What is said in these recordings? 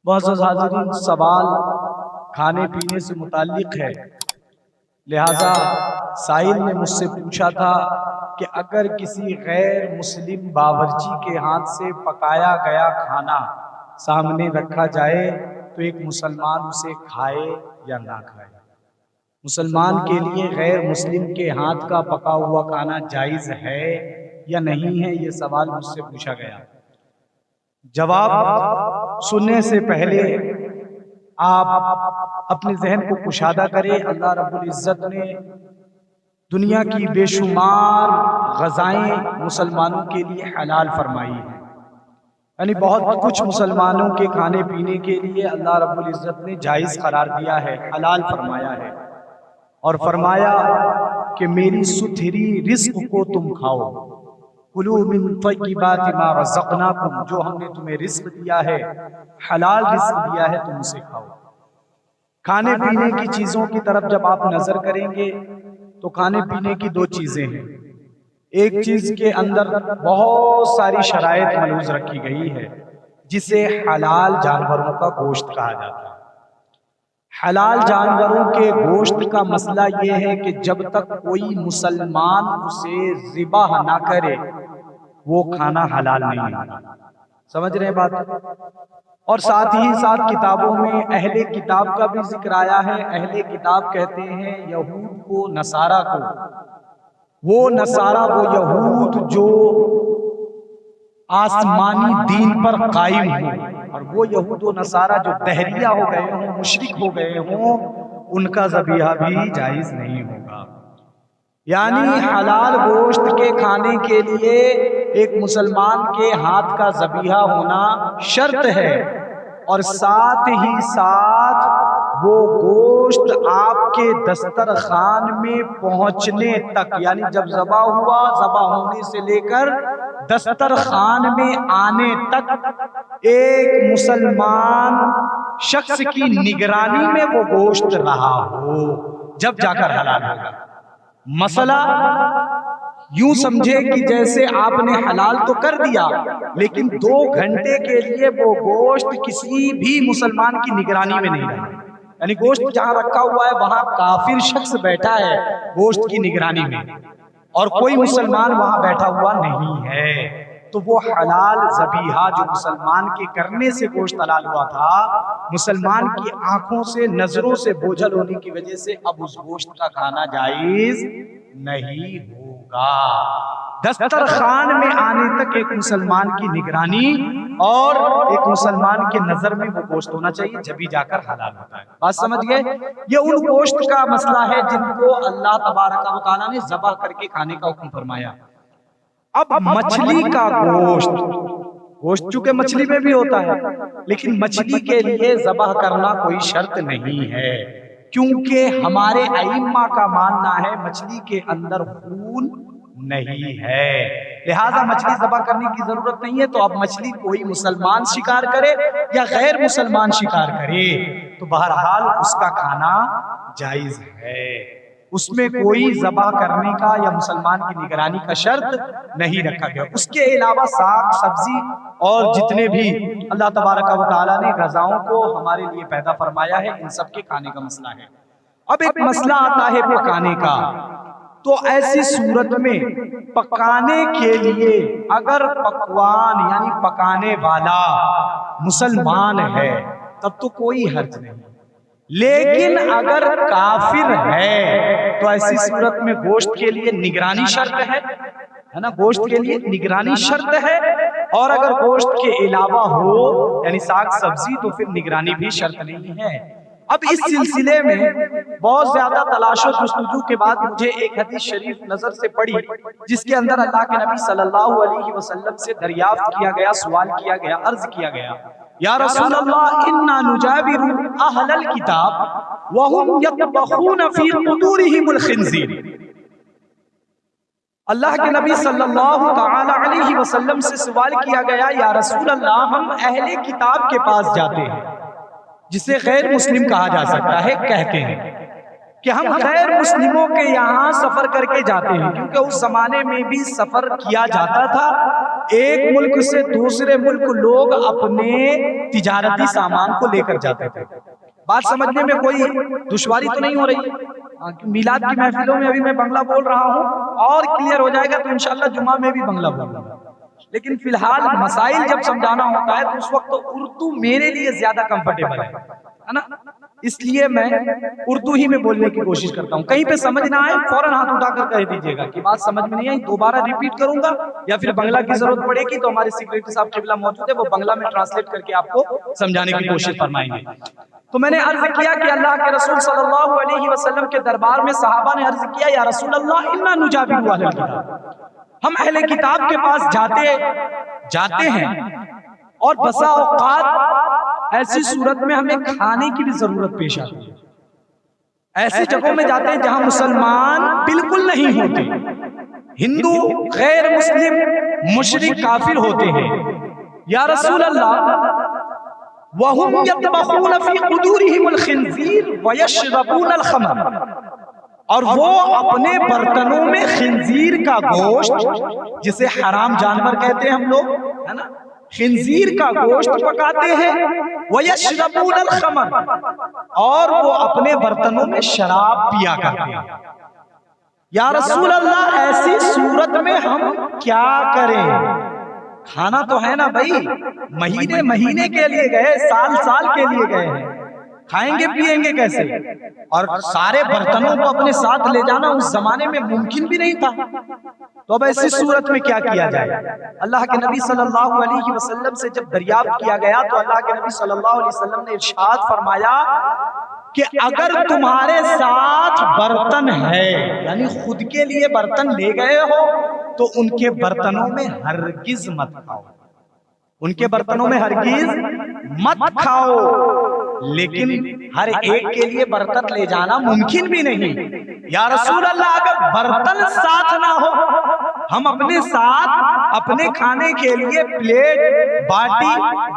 معزز حاضرین، سوال کھانے پینے سے متعلق ہے، لہذا سائل نے مجھ سے پوچھا تھا کہ اگر کسی غیر مسلم باورچی کے ہاتھ سے پکایا گیا کھانا سامنے رکھا جائے تو ایک مسلمان اسے کھائے یا نہ کھائے؟ مسلمان کے لیے غیر مسلم کے ہاتھ کا پکا ہوا کھانا جائز ہے یا نہیں ہے، یہ سوال مجھ سے پوچھا گیا۔ جواب سننے سے پہلے آپ اپنے ذہن کو کشادہ کریں۔ اللہ رب العزت نے دنیا کی بے شمار غذائیں مسلمانوں کے لیے حلال فرمائی ہیں، یعنی بہت کچھ مسلمانوں کے کھانے پینے کے لیے اللہ رب العزت نے جائز قرار دیا ہے، حلال فرمایا ہے، اور فرمایا کہ میری ستھری رزق کو تم کھاؤ، کلوا من طیبات ما رزقناکم، جو ہم نے تمہیں رزق دیا ہے، حلال رزق دیا ہے، تم اسے کھاؤ۔ کھانے پینے کی چیزوں کی طرف جب آپ نظر کریں گے تو کھانے پینے کی دو چیزیں ہیں۔ ایک چیز کے اندر بہت ساری شرائط ملحوظ رکھی گئی ہے جسے حلال جانوروں کا گوشت کہا جاتا ہے۔ حلال جانوروں کے گوشت کا مسئلہ یہ ہے کہ جب تک کوئی مسلمان اسے ذبح نہ کرے وہ کھانا حلال نہیں ہے۔ سمجھ رہے ہیں بات؟ اور ساتھ ہی ساتھ کتابوں میں اہل کتاب کا بھی ذکر آیا ہے۔ اہل کتاب کہتے ہیں یہود کو، نصارہ کو، وہ نصارہ وہ یہود جو آسمانی دین پر قائم ہوں، اور وہ یہود و نصارہ جو دہریہ ہو گئے ہوں، مشرک ہو گئے ہوں، ان کا ذبیحہ بھی جائز نہیں ہوگا۔ یعنی حلال گوشت کے کھانے کے لیے ایک مسلمان کے ہاتھ کا ذبیحہ ہونا شرط ہے، اور ساتھ ہی ساتھ وہ گوشت آپ کے دسترخوان میں پہنچنے تک، یعنی جب ذبح ہوا، ذبح ہونے سے لے کر دسترخوان میں آنے تک ایک مسلمان شخص کی نگرانی میں وہ گوشت رہا ہو، جب جا کر حلال ہوگا۔ مسئلہ یوں سمجھے کہ جیسے آپ نے حلال تو کر دیا لیکن 2 گھنٹے کے لیے وہ گوشت کسی بھی مسلمان کی نگرانی میں نہیں رہا، یعنی گوشت جہاں رکھا ہوا ہے وہاں کافر شخص بیٹھا ہے گوشت کی نگرانی میں، اور کوئی مسلمان وہاں بیٹھا ہوا نہیں ہے، تو وہ حلال ذبیحہ جو مسلمان کے کرنے سے گوشت حلال ہوا تھا، مسلمان کی آنکھوں سے، نظروں سے بوجھل ہونے کی وجہ سے اب اس گوشت کا کھانا جائز نہیں ہوگا۔ دسترخوان میں آنے تک ایک مسلمان کی نگرانی اور ایک مسلمان کے نظر میں وہ گوشت ہونا چاہیے، جبھی جا کر حلال ہوتا ہے۔ بات سمجھ گئے؟ یہ ان گوشت کا مسئلہ ہے جن کو اللہ تبارک و تعالیٰ نے ذبح کر کے کھانے کا حکم فرمایا۔ اب مچھلی کا گوشت چونکہ مچھلی میں بھی ہوتا ہے، لیکن مچھلی کے لیے ذبح کرنا کوئی شرط نہیں ہے، کیونکہ ہمارے ائمہ کا ماننا ہے مچھلی کے اندر خون نہیں ہے، لہذا مچھلی ذبح کرنے کی ضرورت نہیں ہے۔ تو اب مچھلی کوئی مسلمان شکار کرے یا غیر مسلمان شکار کرے تو بہرحال اس کا کھانا جائز ہے، اس میں کوئی ذبح کرنے کا یا مسلمان کی نگرانی کا شرط نہیں رکھا گیا۔ اس کے علاوہ ساگ سبزی اور جتنے بھی اللہ تبارک و تعالیٰ نے غذاؤں کو ہمارے لیے پیدا فرمایا ہے، ان سب کے کھانے کا مسئلہ ہے۔ اب ایک مسئلہ آتا ہے پکانے کا، تو ایسی صورت میں پکانے کے لیے اگر پکوان یعنی پکانے والا مسلمان ہے تب تو کوئی حرج نہیں، لیکن اگر کافر ہے تو ایسی صورت میں گوشت کے لیے نگرانی شرط ہے نا، گوشت کے لیے نگرانی شرط ہے، اور اگر گوشت کے علاوہ ہو یعنی ساگ سبزی تو پھر نگرانی بھی شرط نہیں ہے۔ اب اس سلسلے میں بہت زیادہ تلاش و جستجو کے بعد مجھے ایک حدیث شریف نظر سے پڑی جس کے اندر اللہ کے نبی صلی اللہ علیہ وسلم سے دریافت کیا گیا، سوال کیا گیا، عرض کیا گیا، یا رسول اللہ انا نجاور اہل الکتاب وهم یطبخون فی قدورہم الخنزیر۔ اللہ کے نبی صلی اللہ تعالی علیہ وسلم سے سوال کیا گیا، یا رسول اللہ ہم اہل کتاب کے پاس جاتے ہیں، جسے غیر مسلم کہا جا سکتا ہے، کہتے ہیں کہ ہم غیر مسلموں کے یہاں سفر کر کے جاتے ہیں، کیونکہ اس زمانے میں بھی سفر کیا جاتا تھا ایک ملک سے دوسرے ملک لوگ اپنے تجارتی سامان کو لے کر جاتے تھے. بات سمجھنے میں کوئی دشواری تو نہیں ہو رہی؟ میلاد کی محفلوں میں ابھی میں بنگلہ بول رہا ہوں اور کلیئر ہو جائے گا تو انشاءاللہ جمعہ میں بھی بنگلہ بولوں گا. لیکن فی الحال مسائل جب سمجھانا ہوتا ہے تو اس وقت اردو میرے لیے زیادہ کمفرٹیبل ہے نا، اس لیے میں اردو ہی میں بولنے کی کوشش کرتا ہوں. کہیں پہ سمجھ نہ آئے فوراً ہاتھ اٹھا کر کہہ دیجئے گا کہ بات سمجھ میں نہیں آئی، دوبارہ ریپیٹ کروں گا، یا پھر بنگلہ کی ضرورت پڑے گی تو ہمارے سیکریٹری صاحب قبلہ موجود ہے، وہ بنگلہ میں ٹرانسلیٹ کر کے آپ کو سمجھانے کی کوشش فرمائیں گے. تو میں نے عرض کیا کہ اللہ کے رسول صلی اللہ علیہ وسلم کے دربار میں صحابہ نے عرض کیا یا رسول اللہ انا نجابر اہل الکتاب، ہم اہل کتاب کے پاس جاتے ہیں اور بسا اوقات ایسی صورت میں ہمیں کھانے کی بھی ضرورت پیش آتی ہے. ایسی جگہوں میں جاتے ہیں جہاں مسلمان بالکل نہیں ہوتے، ہندو، غیر مسلم، مشرک، کافر ہوتے ہیں. یا رسول اللہ وَهُمْ يَطْبَخُونَ فِي قُدُورِهِمُ الْخِنْزِيرَ وَيَشْرَبُونَ الْخَمْرَ، اور وہ اپنے برتنوں میں خنزیر کا گوشت، جسے حرام جانور کہتے ہیں ہم لوگ، ہے نا، خنزیر کا گوشت پکاتے ہیں. وَيَشْرَبُونَ الْخَمْرَ، اور وہ اپنے برتنوں میں شراب پیا کرتے ہیں. یا رسول اللہ ایسی صورت میں ہم کیا کریں؟ کھانا تو ہے نا بھائی، مہینے مہینے کے لیے گئے، سال سال کے لیے گئے ہیں، کھائیں گے پیئیں گے کیسے؟ اور سارے برتنوں کو اپنے ساتھ لے جانا اس زمانے میں ممکن بھی نہیں تھا. تو اب ایسی صورت میں کیا کیا جائے؟ اللہ کے نبی صلی اللہ علیہ وسلم سے جب دریافت کیا گیا تو اللہ کے نبی صلی اللہ علیہ وسلم نے ارشاد فرمایا کہ اگر تمہارے ساتھ برتن ہے، یعنی خود کے لیے برتن لے گئے ہو، تو ان کے برتنوں میں ہرگز مت کھاؤ، ان کے برتنوں میں ہرگز مت کھاؤ. لیکن ہر ایک کے لیے برتن لے جانا ممکن بھی نہیں. یا رسول اللہ اگر برتن ساتھ نہ ہو، ہم اپنے ساتھ اپنے کھانے کے لیے پلیٹ، باٹی،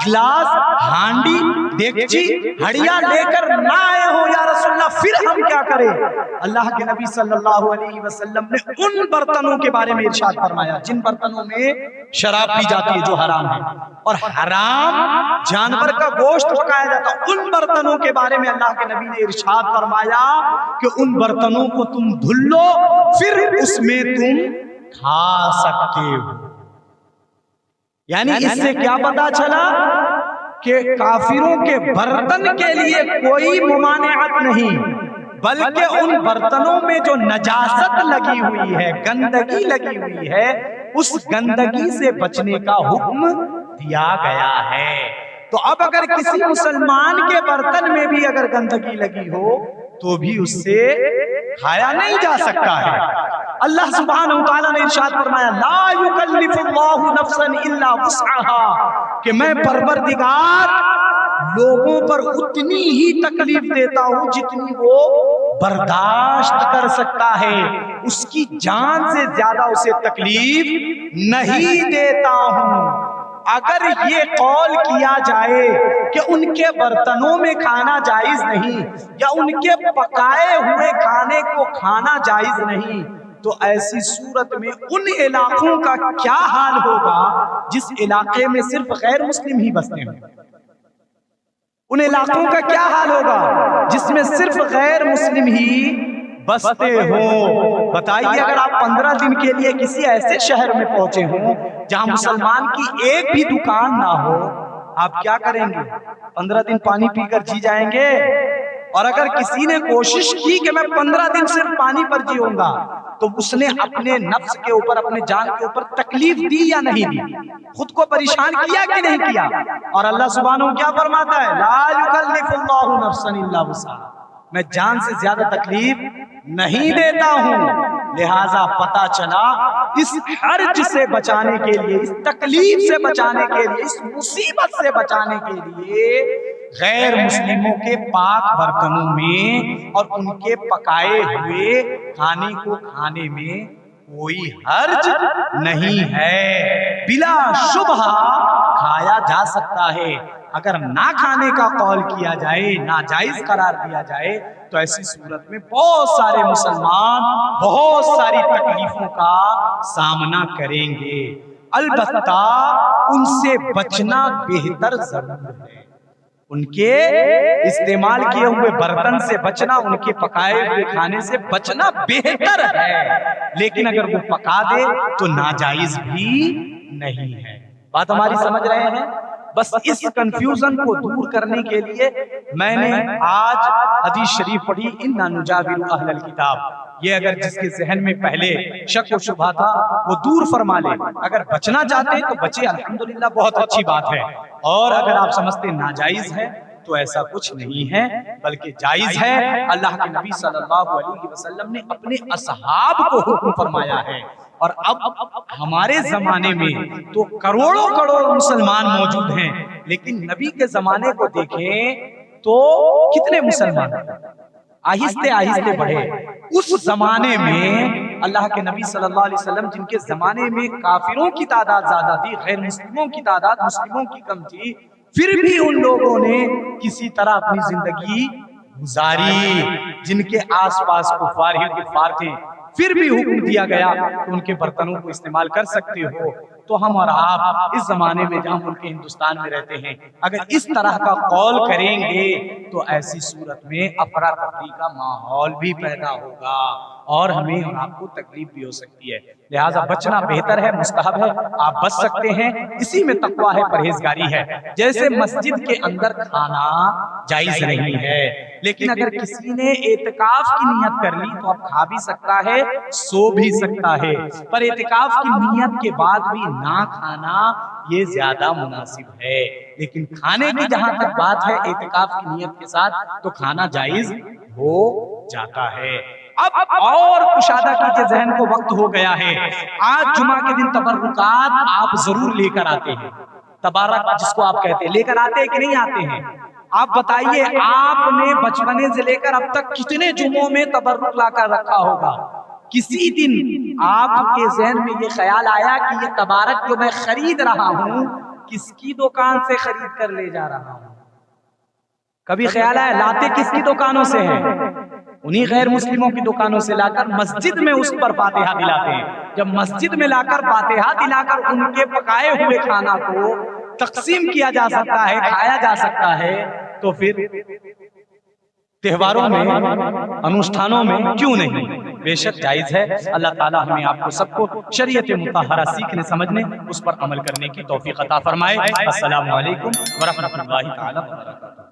گلاس، ہانڈی، دیگچی، ہڑیا لے کر نہ آئے ہو یا رسول اللہ، پھر ہم کیا کریں؟ اللہ کے نبی صلی اللہ علیہ وسلم نے ان برتنوں کے بارے میں ارشاد فرمایا جن برتنوں میں شراب پی جاتی ہے جو حرام ہے، اور حرام جانور کا گوشت پکایا جاتا ہے. ان برتنوں کے بارے میں اللہ کے نبی نے ارشاد فرمایا کہ ان برتنوں کو تم دھل لو، پھر اس میں تم کھا سکتے ہو. یعنی اس سے کیا پتا چلا کہ کافروں کے برتن کے لیے کوئی ممانعت نہیں، بلکہ ان برتنوں میں جو نجاست لگی ہوئی ہے، گندگی لگی ہوئی ہے، اس گندگی سے بچنے کا حکم دیا گیا ہے. تو اب اگر کسی مسلمان کے برتن میں بھی اگر گندگی لگی ہو تو بھی اس سے کھایا نہیں جا سکتا ہے. اللہ سبحانہ وتعالی نے ارشاد فرمایا لا یکلف اللہ نفسا الا وسعها، کہ میں پروردگار لوگوں پر اتنی ہی تکلیف دیتا ہوں جتنی وہ برداشت کر سکتا ہے، اس کی جان سے زیادہ اسے تکلیف نہیں دیتا ہوں. اگر یہ قول کیا جائے کہ ان کے برتنوں میں کھانا جائز نہیں یا ان کے پکائے ہوئے کھانے کو کھانا جائز نہیں، تو ایسی صورت میں ان علاقوں کا کیا حال ہوگا جس علاقے میں صرف غیر مسلم ہی بستے ہیں؟ ان علاقوں کا کیا حال ہوگا جس میں صرف غیر مسلم ہی بستے ہوں؟ بتائیے اگر آپ 15 دن کے لیے کسی ایسے شہر میں پہنچے ہوں جہاں مسلمان کی ایک بھی دکان نہ ہو، آپ کیا کریں گے؟ 15 دن پانی پی کر جی جائیں گے؟ اور اگر کسی نے کوشش کی کہ میں 15 دن صرف پانی پر جیوں گا، تو اس نے اپنے نفس کے اوپر، اپنے جان کے اوپر تکلیف دی یا نہیں دی؟ خود کو پریشان کیا کہ نہیں کیا؟ اور اللہ سبحانہ کیا فرماتا ہے لا یکلف اللہ نفسا الا وسعها، میں جان سے زیادہ تکلیف نہیں دیتا ہوں. لہٰذا پتا چلا اس حرج سے بچانے کے لیے، اس تکلیف سے بچانے کے لیے، اس مصیبت سے بچانے کے لیے غیر مسلموں کے پاک برتنوں میں اور ان کے پکائے ہوئے کھانے کو کھانے میں کوئی حرج نہیں ہے، بلا شبہ کھایا جا سکتا ہے. اگر نہ کھانے کا قول کیا جائے، ناجائز قرار دیا جائے، تو ایسی صورت میں بہت سارے مسلمان بہت ساری تکلیفوں کا سامنا کریں گے. البتہ ان سے بچنا بہتر ضرور ہے، ان کے استعمال کیے ہوئے برتن سے بچنا، ان کے پکائے ہوئے کھانے سے بچنا بہتر ہے، لیکن اگر وہ پکا دے تو ناجائز بھی نہیں ہے۔ بات ہماری سمجھ رہے ہیں؟ بس اس کنفیوژن کو دور کرنے کے لیے میں نے آج حدیث شریف پڑھی، اِنَّا نُجَاوِرُ أَهْلَ الْكِتَابِ، یہ اگر جس کے ذہن میں پہلے شک و شبہ تھا وہ دور فرما لے، اگر بچنا چاہتے ہیں تو بچے، الحمدللہ بہت اچھی بات ہے، اور اگر آپ سمجھتے ناجائز ہے تو ایسا کچھ نہیں ہے بلکہ جائز ہے۔ اللہ کے نبی صلی اللہ علیہ وسلم نے اپنے اصحاب کو حکم فرمایا ہے، اور اب ہمارے زمانے میں تو کروڑوں کروڑ مسلمان موجود ہیں، لیکن نبی کے زمانے کو دیکھیں تو کتنے مسلمان آہستہ آہستہ بڑھے۔ اس زمانے میں اللہ کے نبی صلی اللہ علیہ وسلم جن کے زمانے میں کافروں کی تعداد زیادہ تھی، غیر مسلموں کی تعداد مسلموں کی کم تھی، پھر بھی ان لوگوں نے کسی طرح اپنی زندگی گزاری۔ جن کے آس پاس کفار ہی کفار تھے، پھر بھی حکم دیا گیا کہ ان کے برتنوں کو استعمال کر سکتے ہو۔ تو ہم اور آپ اس زمانے میں جہاں ملک ہندوستان میں رہتے ہیں، اگر اس طرح کا قول کریں گے تو ایسی صورت میں افراتفری کا ماحول بھی پیدا ہوگا اور ہمیں اور آپ کو تکلیف بھی ہو سکتی ہے۔ لہٰذا بچنا بہتر ہے، مستحب ہے، آپ بچ سکتے ہیں، اسی میں تقویٰ ہے، پرہیزگاری ہے۔ جیسے مسجد کے اندر کھانا جائز نہیں ہے، لیکن اگر کسی نے اعتکاف کی نیت کر لی تو اب کھا بھی سکتا ہے، سو بھی سکتا ہے، پر اعتکاف کی نیت کے بعد بھی نہ کھانا یہ زیادہ مناسب ہے۔ لیکن کھانے کی جہاں تک بات ہے اعتکاف کی نیت کے ساتھ تو کھانا جائز ہو جاتا ہے۔ اب اور کشادہ کیجئے ذہن کو، وقت ہو گیا ہے۔ آج جمعہ کے دن تبرکات آپ ضرور لے کر آتے ہیں، تبارک جس کو آپ کہتے ہیں، لے کر آتے ہیں کہ نہیں آتے ہیں؟ آپ بتائیے، آپ نے بچپنے سے لے کر اب تک کتنے جمعوں میں تبرک لا کر رکھا ہوگا؟ کسی دن آپ کے ذہن میں یہ خیال آیا کہ یہ تبارک جو میں خرید رہا ہوں کس کی دکان سے خرید کر لے جا رہا ہوں؟ کبھی خیال آیا لاتے کس کی دکانوں سے ہیں؟ انہی غیر مسلموں کی دکانوں سے لا کر مسجد میں اس پر فاتحہ دلاتے ہیں۔ جب مسجد میں لا کر فاتحہ دلا کر ان کے پکائے ہوئے کھانا کو تقسیم کیا جا سکتا ہے، کھایا جا سکتا ہے، تو پھر تہواروں میں، انوشٹھانوں میں کیوں نہیں؟ بے شک جائز ہے۔ اللہ تعالیٰ ہمیں آپ کو سب کو شریعت مطہرہ سیکھنے سمجھنے اس پر عمل کرنے کی توفیق عطا فرمائے۔ السلام علیکم ورحمۃ اللہ تعالیٰ وبرکاتہ۔